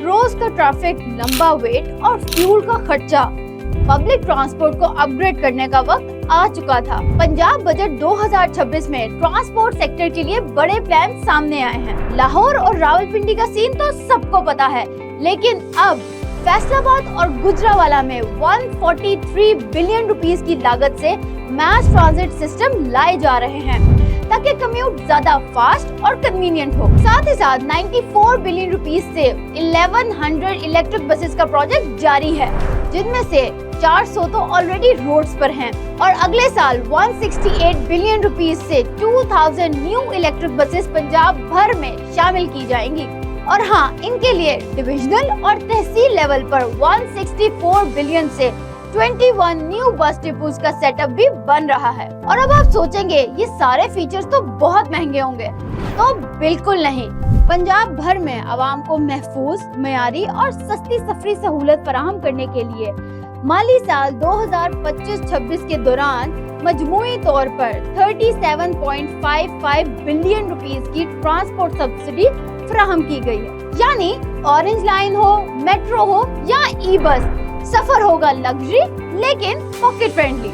रोज का ट्रैफिक, लंबा वेट और फ्यूल का खर्चा, पब्लिक ट्रांसपोर्ट को अपग्रेड करने का वक्त आ चुका था। पंजाब बजट 2026 में ट्रांसपोर्ट सेक्टर के लिए बड़े प्लान सामने आए हैं। लाहौर और रावलपिंडी का सीन तो सबको पता है, लेकिन अब फैसलाबाद और गुजरावाला में 143 बिलियन रुपीस की लागत से मैस ट्रांजिट सिस्टम लाए जा रहे हैं ताकि कम्यूट ज्यादा फास्ट और कन्वीनियंट हो। साथ ही साथ 94 बिलियन रुपीस से 1100 इलेक्ट्रिक बसेस का प्रोजेक्ट जारी है, जिनमें से 400 तो ऑलरेडी रोड्स पर हैं और अगले साल 168 बिलियन रुपीस से 2000 न्यू इलेक्ट्रिक बसेस पंजाब भर में शामिल की जाएंगी। और हाँ, इनके लिए डिविजनल और तहसील लेवल पर 164 बिलियन से 21 न्यू बस डिपोज का सेटअप भी बन रहा है। और अब आप सोचेंगे ये सारे फीचर्स तो बहुत महंगे होंगे, तो बिल्कुल नहीं। पंजाब भर में आवाम को महफूज, मयारी और सस्ती सफरी सहूलत फराहम करने के लिए माली साल 2025-26 के दौरान मजमूई तौर पर 37.55 बिलियन रुपीस की ट्रांसपोर्ट सब्सिडी फराहम की गई है। यानी ऑरेंज लाइन हो, मेट्रो हो या ई बस, सफर होगा लग्जरी लेकिन पॉकेट फ्रेंडली।